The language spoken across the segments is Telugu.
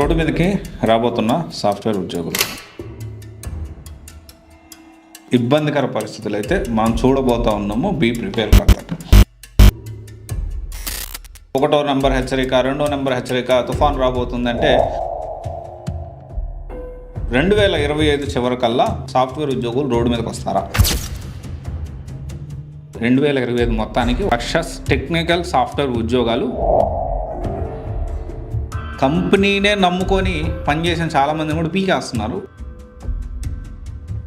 రోడ్డు మీదకి రాబోతున్న సాఫ్ట్వేర్ ఉద్యోగులు ఇబ్బందికర పరిస్థితులు అయితే మనం చూడబోతా ఉన్నాము. Be prepare for that. 1వ నెంబర్ హెచ్చరిక, 2వ నెంబర్ హెచ్చరిక, తుఫాన్ రాబోతుందంటే 2025 చివరికల్లా సాఫ్ట్వేర్ ఉద్యోగులు రోడ్డు మీదకి వస్తారా? 2025 మొత్తానికి 1,00,000 టెక్నికల్ సాఫ్ట్వేర్ ఉద్యోగాలు కంపెనీనే నమ్ముకొని పనిచేసిన చాలామంది కూడా పీకేస్తున్నారు.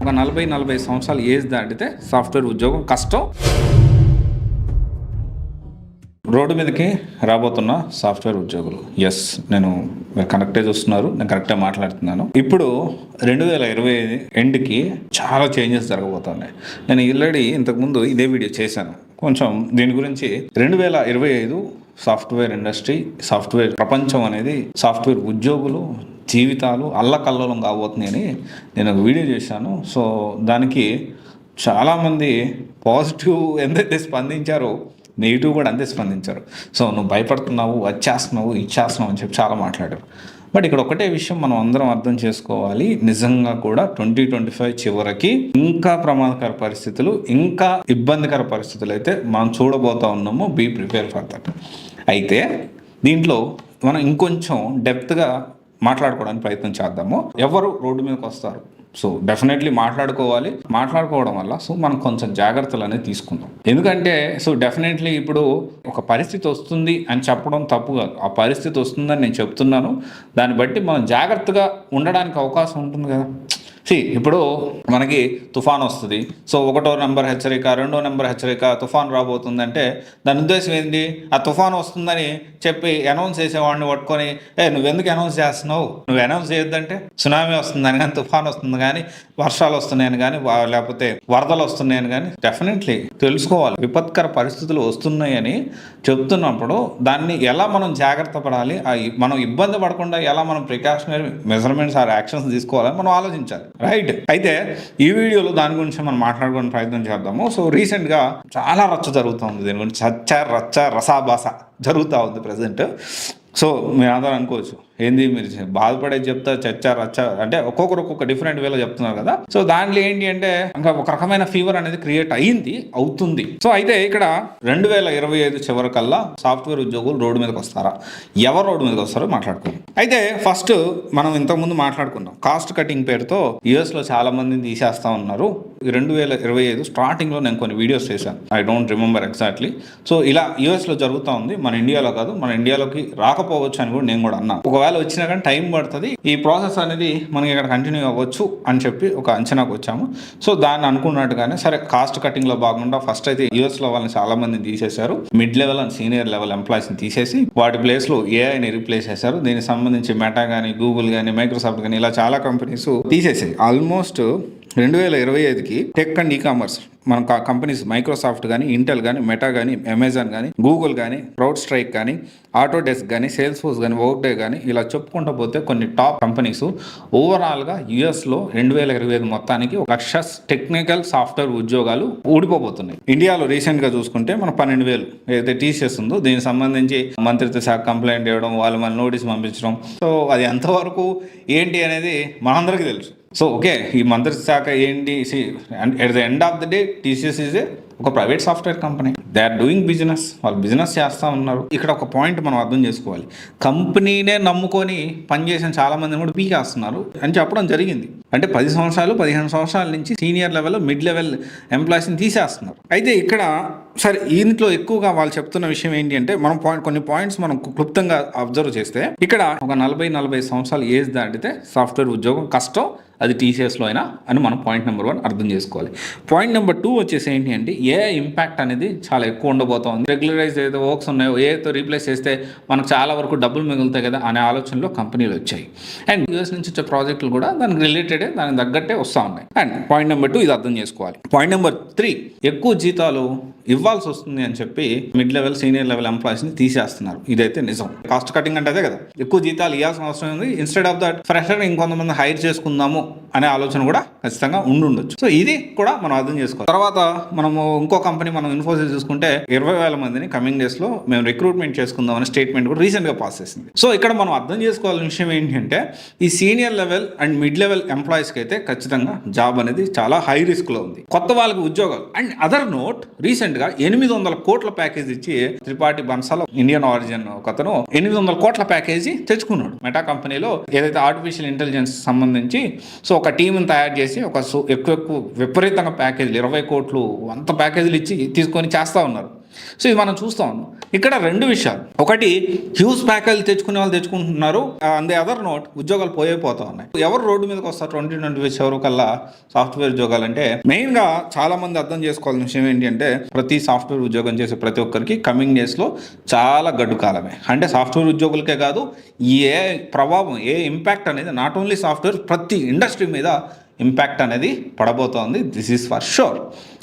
ఒక 40 సంవత్సరాలు ఏజ్ దాటితే సాఫ్ట్వేర్ ఉద్యోగం కష్టం. రోడ్డు మీదకి రాబోతున్న సాఫ్ట్వేర్ ఉద్యోగులు, ఎస్, మీరు కనెక్టే చూస్తున్నారు, నేను కరెక్టే మాట్లాడుతున్నాను. ఇప్పుడు 2025 ఎండ్కి చాలా చేంజెస్ జరగబోతున్నాయి. నేను ఆల్రెడీ ఇంతకుముందు ఇదే వీడియో చేశాను. కొంచెం దీని గురించి 2025 సాఫ్ట్వేర్ ఇండస్ట్రీ, సాఫ్ట్వేర్ ప్రపంచం అనేది, సాఫ్ట్వేర్ ఉద్యోగులు జీవితాలు అల్లకల్లోలం కాబోతున్నాయని నేను ఒక వీడియో చేశాను. సో దానికి చాలామంది పాజిటివ్ ఎంతైతే స్పందించారో నెగిటివ్ కూడా అంతే స్పందించారు. సో నువ్వు భయపడుతున్నావు, వచ్చేస్తున్నావు, ఇచ్చేస్తున్నావు అని చెప్పి చాలా మాట్లాడారు. బట్ ఇక్కడ ఒకటే విషయం మనం అందరం అర్థం చేసుకోవాలి, నిజంగా కూడా 2025 చివరికి ఇంకా ప్రమాదకర పరిస్థితులు, ఇంకా ఇబ్బందికర పరిస్థితులు అయితే మనం చూడబోతా ఉన్నాము. Be prepare for that. అయితే దీంట్లో మనం ఇంకొంచెం డెప్త్గా మాట్లాడుకోవడానికి ప్రయత్నం చేద్దాము. ఎవరు రోడ్డు మీదకి వస్తారు? సో డెఫినెట్లీ మాట్లాడుకోవడం వల్ల సో మనం కొంచెం జాగ్రత్తలు అనేది తీసుకుందాం. ఎందుకంటే సో డెఫినెట్లీ ఇప్పుడు ఒక పరిస్థితి వస్తుంది అని చెప్పడం తప్పు కాదు. ఆ పరిస్థితి వస్తుందని నేను చెప్తున్నాను. దాన్ని బట్టి మనం జాగ్రత్తగా ఉండడానికి అవకాశం ఉంటుంది కదా. ఇప్పుడు మనకి తుఫాన్ వస్తుంది. సో 1వ నెంబర్ హెచ్చరిక, 2వ నెంబర్ హెచ్చరిక, తుఫాన్ రాబోతుందంటే దాని ఉద్దేశం ఏంటి? ఆ తుఫాన్ వస్తుందని చెప్పి అనౌన్స్ చేసేవాడిని పట్టుకొని నువ్వెందుకు అనౌన్స్ చేస్తున్నావు? నువ్వు అనౌన్స్ చేయొద్దంటే సునామీ వస్తుందని కానీ, తుఫాన్ వస్తుంది కానీ, వర్షాలు వస్తున్నాయని కానీ, లేకపోతే వరదలు వస్తున్నాయని కానీ డెఫినెట్లీ తెలుసుకోవాలి. విపత్కర పరిస్థితులు వస్తున్నాయని చెప్తున్నప్పుడు దాన్ని ఎలా మనం జాగ్రత్త పడాలి, మనం ఇబ్బంది పడకుండా ఎలా మనం ప్రికాషనరీ మెజర్మెంట్స్ ఆర్ యాక్షన్స్ తీసుకోవాలని మనం ఆలోచించాలి. రైట్. అయితే ఈ వీడియోలో దాని గురించి మనం మాట్లాడుకునే ప్రయత్నం చేద్దాము. సో రీసెంట్గా చాలా రచ్చ జరుగుతుంది. దీని గురించి రసాభాస జరుగుతూ ఉంది ప్రజెంట్. సో మీరు అందరూ అనుకోవచ్చు, ఏంది మీరు బాధపడేది చెప్తా చర్చ రచ్చ అంటే ఒక్కొక్కరు ఒక్కొక్క డిఫరెంట్ వేలో చెప్తున్నారు కదా. సో దాంట్లో ఏంటి అంటే ఇంకా ఒక రకమైన ఫీవర్ అనేది క్రియేట్ అవుతుంది. సో అయితే ఇక్కడ 2025 చివరికల్లా సాఫ్ట్వేర్ ఉద్యోగులు రోడ్డు మీదకి వస్తారా? ఎవరు రోడ్డు మీదకి వస్తారో మాట్లాడుకుందాం. అయితే ఫస్ట్ మనం ఇంతకుముందు మాట్లాడుకున్నాం, కాస్ట్ కటింగ్ పేరుతో యుఎస్లో చాలా మందిని తీసేస్తా ఉన్నారు. 2025 స్టార్టింగ్లో నేను కొన్ని వీడియోస్ చేశాను, I don't remember exactly. So ఇలా యుఎస్లో జరుగుతూ ఉంది, మన ఇండియాలో కాదు. మన ఇండియాలోకి రాకపోవచ్చు అని కూడా నేను కూడా అన్నా. ఒకవేళ వచ్చినా కానీ టైం పడుతుంది, ఈ ప్రాసెస్ అనేది మనకి ఇక్కడ కంటిన్యూ అవ్వచ్చు అని చెప్పి ఒక అంచనాకు వచ్చాము. సో దాన్ని అనుకున్నట్టుగానే సరే కాస్ట్ కటింగ్లో భాగంగా ఫస్ట్ అయితే యూఎస్లో వాళ్ళని చాలా మందిని తీసేశారు. Mid level and senior level ఎంప్లాయీస్ని తీసేసి వాటి ప్లేస్లో ఏఐని రీప్లేస్ చేశారు. దీనికి సంబంధించి మెటా కానీ, గూగుల్ కానీ, మైక్రోసాఫ్ట్ కానీ ఇలా చాలా కంపెనీస్ తీసేసాయి. ఆల్మోస్ట్ 2025కి టెక్ అండ్ ఈకామర్స్ మన కంపెనీస్ మైక్రోసాఫ్ట్ కానీ, ఇంటెల్ కానీ, మెటా కానీ, అమెజాన్ కానీ, గూగుల్ కానీ, క్రౌడ్ స్ట్రైక్ కానీ, ఆటోడెస్క్ కానీ, సేల్స్ ఫోర్స్ కానీ, వర్క్డే కానీ ఇలా చెప్పుకుంటూ పోతే కొన్ని టాప్ కంపెనీస్ ఓవరాల్గా యుఎస్లో 2025 మొత్తానికి 1,00,000 టెక్నికల్ సాఫ్ట్వేర్ ఉద్యోగాలు ఊడిపోబోతున్నాయి. ఇండియాలో రీసెంట్గా చూసుకుంటే మన 12,000 ఏదైతే టీసీఎస్ ఉందో దీనికి సంబంధించి మంత్రిత్వ శాఖ కంప్లైంట్ ఇవ్వడం, వాళ్ళు మన నోటీస్ పంపించడం. సో అది ఎంతవరకు ఏంటి అనేది మనందరికీ తెలుసు. సో ఓకే, ఈ మంత్రిత్వ శాఖ ఏంటి, at the end of the day TCS is ఒక private software company. They are doing business, వాళ్ళు బిజినెస్ చేస్తూ ఉన్నారు. ఇక్కడ ఒక పాయింట్ మనం అర్థం చేసుకోవాలి, కంపెనీనే నమ్ముకొని పనిచేసిన చాలామందిని కూడా పీకేస్తున్నారు అని చెప్పడం జరిగింది. అంటే 10 సంవత్సరాలు 15 సంవత్సరాల నుంచి సీనియర్ లెవెల్, మిడ్ లెవెల్ ఎంప్లాయీస్ని తీసేస్తున్నారు. అయితే ఇక్కడ సరే ఇంట్లో ఎక్కువగా వాళ్ళు చెప్తున్న విషయం ఏంటి అంటే మనం కొన్ని పాయింట్స్ మనం క్లుప్తంగా అబ్జర్వ్ చేస్తే ఇక్కడ ఒక 40 సంవత్సరాలు ఏజ్ దాటితే సాఫ్ట్వేర్ ఉద్యోగం కష్టం, అది టీసీఎస్లో అయినా అని మనం పాయింట్ నెంబర్ 1 అర్థం చేసుకోవాలి. పాయింట్ నెంబర్ 2 వచ్చేసి ఏంటి అంటే ఏఐ ఇంపాక్ట్ అనేది చాలా ఎక్కువ ఉండబోతోంది. రెగ్యులరైజ్ ఏదైతే వర్క్స్ ఉన్నాయో ఏఐతో రీప్లేస్ చేస్తే మనకు చాలా వరకు డబ్బులు మిగులుతాయి కదా అనే ఆలోచనలో కంపెనీలు వచ్చాయి. అండ్ యూఎస్ నుంచి వచ్చే ప్రాజెక్టులు కూడా దానికి రిలేటెడే, దానికి తగ్గట్టే వస్తూ ఉన్నాయి. అండ్ పాయింట్ నెంబర్ 2 ఇది అర్థం చేసుకోవాలి. పాయింట్ నెంబర్ 3, ఎక్కువ జీతాలు ఇవ్వాల్సి వస్తుంది అని చెప్పి మిడ్ లెవెల్, సీనియర్ లెవెల్ ఎంప్లాయీస్ని తీసేస్తున్నారు. ఇదైతే నిజం. కాస్ట్ కటింగ్ అంటే అదే కదా, ఎక్కువ జీతాలు ఇవ్వాల్సిన అవసరం ఉంది. ఇన్స్టెడ్ ఆఫ్ దట్ ఫ్రెషర్ ఇంకొంతమంది హైర్ చేసుకుందాము అనే ఆలోచన కూడా ఖచ్చితంగా ఉండొచ్చు. సో ఇది కూడా మనం అర్థం చేసుకోవాలి. తర్వాత మనము ఇంకో కంపెనీ మనం ఇన్ఫోసిస్ చూసుకుంటే 20,000 మందిని కమింగ్ డేస్ లో మేము రిక్రూట్మెంట్ చేసుకుందాం అనే స్టేట్మెంట్ కూడా రీసెంట్ గా పాస్ చేసింది. సో ఇక్కడ మనం అర్థం చేసుకోవాల్సిన విషయం ఏంటంటే ఈ senior level and mid level employees కి అయితే ఖచ్చితంగా జాబ్ అనేది చాలా హై రిస్క్ లో ఉంది. కొత్త వాళ్ళకి ఉద్యోగాలు. అండ్ అదర్ నోట్ రీసెంట్ గా 800 కోట్ల ప్యాకేజ్ ఇచ్చి త్రిపాఠి బన్సాల్ ఇండియన్ ఆరిజిన్ ఒకతను 800 కోట్ల ప్యాకేజీ తెచ్చుకున్నాడు మెటా కంపెనీలో. ఏదైతే ఆర్టిఫిషియల్ ఇంటెలిజెన్స్ సంబంధించి సో ఒక టీంని తయారు చేసి ఒక ఎక్కువ విపరీతంగా ప్యాకేజీలు 20 కోట్లు అంత ప్యాకేజీలు ఇచ్చి తీసుకొని చేస్తూ ఉన్నారు. సో ఇది మనం చూస్తా ఉన్నాం. ఇక్కడ రెండు విషయాలు, ఒకటి హ్యూజ్ ప్యాకేజీలు తెచ్చుకునే వాళ్ళు తెచ్చుకుంటున్నారు, అండ్ ది అదర్ నోట్ ఉద్యోగాలు పోతా ఉన్నాయి. ఎవరు రోడ్డు మీదకి వస్తారు 2025 ఎవరు కల్లా సాఫ్ట్వేర్ ఉద్యోగాలు అంటే మెయిన్గా చాలా మంది అర్థం చేసుకోవాల్సిన విషయం ఏంటి అంటే ప్రతి సాఫ్ట్వేర్ ఉద్యోగం చేసే ప్రతి ఒక్కరికి కమింగ్ డేస్లో చాలా గడ్డు కాలమే. అంటే సాఫ్ట్వేర్ ఉద్యోగులకే కాదు, ఏ ప్రభావం ఏ ఇంపాక్ట్ అనేది నాట్ ఓన్లీ సాఫ్ట్వేర్ ప్రతి ఇండస్ట్రీ మీద ఇంపాక్ట్ అనేది పడబోతోంది. This is for sure.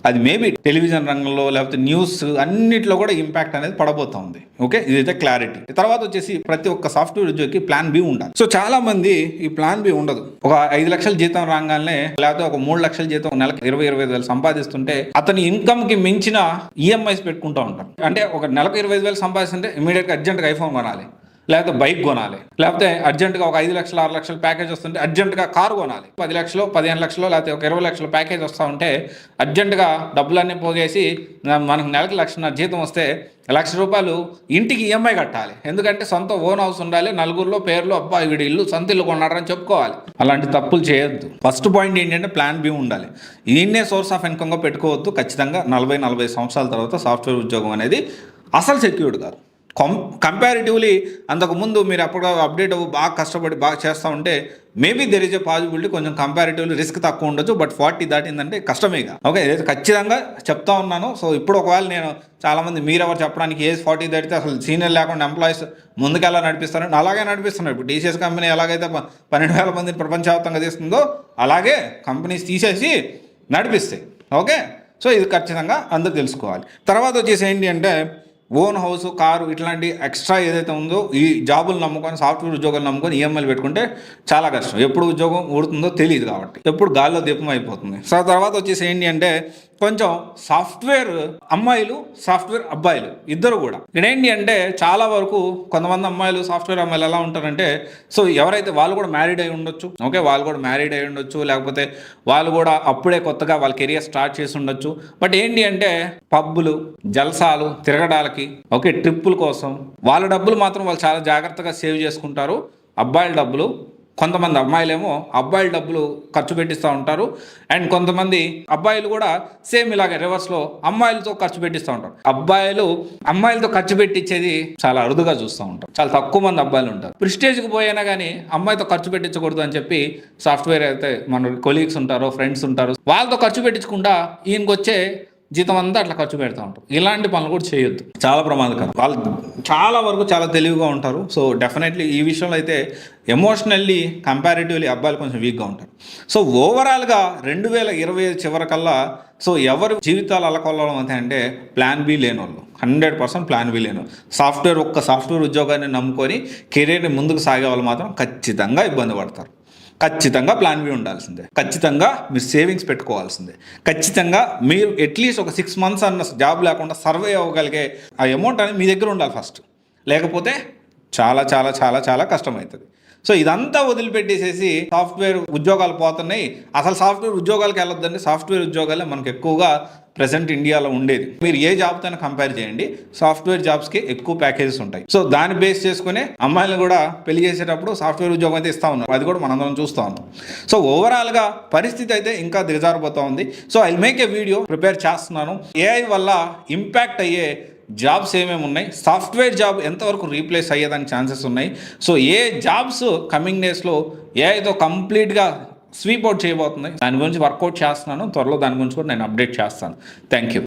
అది మేబీ టెలివిజన్ రంగంలో లేకపోతే న్యూస్ అన్నిట్లో కూడా ఇంపాక్ట్ అనేది పడబోతోంది. ఓకే, ఇదైతే క్లారిటీ. తర్వాత వచ్చేసి ప్రతి ఒక్క సాఫ్ట్వేర్ ఉద్యోగికి ప్లాన్ బి ఉండాలి. సో చాలా మంది ఈ ప్లాన్ బి ఉండదు. ఒక 5 లక్షల జీతం రాగానే లేకపోతే ఒక 3 లక్షల జీతం నెలకు 20-25 వేలు సంపాదిస్తుంటే అతని ఇన్కమ్ కి మించిన ఈఎంఐస్ పెట్టుకుంటూ ఉంటారు. అంటే ఒక నెలకు 25 వేలు సంపాదిస్తుంటే ఇమీడియట్గా అర్జెంట్గా ఐఫోన్ కొనాలి, లేకపోతే బైక్ కొనాలి, లేకపోతే అర్జెంటుగా ఒక 5 లక్షలు 6 లక్షల ప్యాకేజ్ వస్తుంటే అర్జెంటుగా కారు కొనాలి. 10 లక్షలు 15 లక్షలు లేకపోతే ఒక 20 లక్షల ప్యాకేజ్ వస్తూ ఉంటే అర్జెంటుగా డబ్బులన్నీ పోగేసి మనకు నెలకి 1,50,000 జీతం వస్తే ₹1,00,000 ఇంటికి ఈఎంఐ కట్టాలి. ఎందుకంటే సొంత ఓన్ హౌస్ ఉండాలి, నలుగురిలో పేర్లు అబ్బా వీడి ఇల్లు సొంత ఇల్లు కొన్నాడని చెప్పుకోవాలి. అలాంటి తప్పులు చేయొద్దు. ఫస్ట్ పాయింట్ ఏంటంటే ప్లాన్ బి ఉండాలి. దీన్నే సోర్స్ ఆఫ్ ఇన్కమ్గా పెట్టుకోవద్దు. ఖచ్చితంగా 40-45 సంవత్సరాల తర్వాత సాఫ్ట్వేర్ ఉద్యోగం అనేది అసలు సెక్యూర్డ్ కాదు. కంపారిటివ్లీ అంతకుముందు మీరు అప్పుడు అప్డేట్ అవ్వు బాగా కష్టపడి బాగా చేస్తూ ఉంటే maybe there is a possibility కొంచెం కంపారిటివ్లీ రిస్క్ తక్కువ ఉండొచ్చు. బట్ 40 దాటిందంటే కష్టమేగా. ఓకే, ఇదైతే ఖచ్చితంగా చెప్తా ఉన్నాను. సో ఇప్పుడు ఒకవేళ నేను చాలామంది మీరెవరు చెప్పడానికి ఏజ్ 40 దాటితే అసలు సీనియర్ లేకుండా ఎంప్లాయీస్ ముందుకెలా నడిపిస్తారంటే అలాగే నడిపిస్తున్నారు. ఇప్పుడు టీసీఎస్ కంపెనీ ఎలాగైతే 12,000 మందిని ప్రపంచవ్యాప్తంగా తీస్తుందో అలాగే కంపెనీస్ తీసేసి నడిపిస్తాయి. ఓకే, సో ఇది ఖచ్చితంగా అందరూ తెలుసుకోవాలి. తర్వాత వచ్చేసి ఏంటి అంటే ఓన్ హౌస్, కారు ఇట్లాంటి ఎక్స్ట్రా ఏదైతే ఉందో ఈ జాబులు నమ్ముకొని సాఫ్ట్వేర్ ఉద్యోగాలు నమ్ముకొని ఈఎంఐలు పెట్టుకుంటే చాలా కష్టం. ఎప్పుడు ఉద్యోగం ఊడుతుందో తెలియదు కాబట్టి ఎప్పుడు గాల్లో దీపం అయిపోతుంది. సో తర్వాత వచ్చేసి ఏంటి అంటే కొంచెం సాఫ్ట్వేర్ అమ్మాయిలు సాఫ్ట్వేర్ అబ్బాయిలు ఇద్దరు కూడా ఇదేంటి అంటే చాలా వరకు కొంతమంది అమ్మాయిలు సాఫ్ట్వేర్ అమ్మాయిలు ఎలా ఉంటారంటే సో ఎవరైతే వాళ్ళు కూడా మ్యారీడ్ అయి ఉండొచ్చు. ఓకే, వాళ్ళు కూడా మ్యారీడ్ అయి ఉండొచ్చు, లేకపోతే వాళ్ళు కూడా అప్పుడే కొత్తగా వాళ్ళ కెరియర్ స్టార్ట్ చేసి ఉండొచ్చు. బట్ ఏంటి అంటే పబ్బులు జల్సాలు తిరగడానికి ఓకే ట్రిప్పుల కోసం వాళ్ళ డబ్బులు మాత్రం వాళ్ళు చాలా జాగ్రత్తగా సేవ్ చేసుకుంటారు. అబ్బాయిల డబ్బులు కొంతమంది అమ్మాయిలేమో అబ్బాయిల డబ్బులు ఖర్చు పెట్టిస్తూ ఉంటారు. అండ్ కొంతమంది అబ్బాయిలు కూడా సేమ్ ఇలాగే రివర్స్లో అమ్మాయిలతో ఖర్చు పెట్టిస్తూ ఉంటారు. అబ్బాయిలు అమ్మాయిలతో ఖర్చు పెట్టించేది చాలా అరుదుగా చూస్తూ ఉంటారు. చాలా తక్కువ మంది అబ్బాయిలు ఉంటారు. ప్రిస్టేజ్కి పోయినా కానీ అమ్మాయితో ఖర్చు పెట్టించకూడదు అని చెప్పి సాఫ్ట్వేర్ అయితే మన కొలీగ్స్ ఉంటారో ఫ్రెండ్స్ ఉంటారో వాళ్ళతో ఖర్చు పెట్టించకుండా ఈయనకి వచ్చే జీతం అంతా అట్లా ఖర్చు పెడతా ఉంటారు. ఇలాంటి పనులు కూడా చేయొద్దు, చాలా ప్రమాదకరం. వాళ్ళు చాలా వరకు చాలా తెలివిగా ఉంటారు. సో డెఫినెట్లీ ఈ విషయంలో అయితే ఎమోషనల్లీ కంపారిటివ్లీ అబ్బాయిలు కొంచెం వీక్గా ఉంటారు. సో ఓవరాల్గా 2025 చివరికల్లా సో ఎవరు జీవితాలు అలకొల్లం అంటే ప్లాన్ బి లేని వాళ్ళు 100% ప్లాన్ బి లేను. సాఫ్ట్వేర్ ఉద్యోగాన్ని నమ్ముకొని కెరీర్ని ముందుకు సాగే వాళ్ళు మాత్రం ఖచ్చితంగా ఇబ్బంది పడతారు. ఖచ్చితంగా ప్లాన్ బి ఉండాల్సిందే. ఖచ్చితంగా మీరు సేవింగ్స్ పెట్టుకోవాల్సిందే. ఖచ్చితంగా మీరు అట్లీస్ట్ ఒక 6 months అన్న జాబ్ లేకుండా సర్వే అవ్వగలిగే ఆ అమౌంట్ అనేది మీ దగ్గర ఉండాలి ఫస్ట్. లేకపోతే చాలా చాలా చాలా చాలా కష్టమవుతుంది. సో ఇదంతా వదిలిపెట్టేసేసి సాఫ్ట్వేర్ ఉద్యోగాలు పోతున్నాయి, అసలు సాఫ్ట్వేర్ ఉద్యోగాలకు వెళ్ళొద్దండి. సాఫ్ట్వేర్ ఉద్యోగాలే మనకు ఎక్కువగా ప్రెసెంట్ ఇండియాలో ఉండేది. మీరు ఏ జాబ్తో కంపేర్ చేయండి, సాఫ్ట్వేర్ జాబ్స్కి ఎక్కువ ప్యాకేజెస్ ఉంటాయి. సో దాన్ని బేస్ చేసుకునే అమ్మాయిలు కూడా పెళ్లి చేసేటప్పుడు సాఫ్ట్వేర్ ఉద్యోగం అయితే ఇస్తా ఉన్నారు. అది కూడా మనందరం చూస్తూ ఉన్నాం. సో ఓవరాల్గా పరిస్థితి అయితే ఇంకా దిగజారిపోతూ ఉంది. So I make a video prepare చేస్తున్నాను. ఏఐ వల్ల ఇంపాక్ట్ అయ్యే జాబ్స్ ఏమేమి ఉన్నాయి, సాఫ్ట్వేర్ జాబ్ ఎంతవరకు రీప్లేస్ అయ్యేదానికి ఛాన్సెస్ ఉన్నాయి. సో ఏ జాబ్స్ కమింగ్ డేస్లో ఏఐతో కంప్లీట్గా స్వీప్ అవుట్ చేయబోతుంది, దాని గురించి వర్కౌట్ చేస్తున్నాను. త్వరలో దాని గురించి కూడా నేను అప్డేట్ చేస్తాను. Thank you.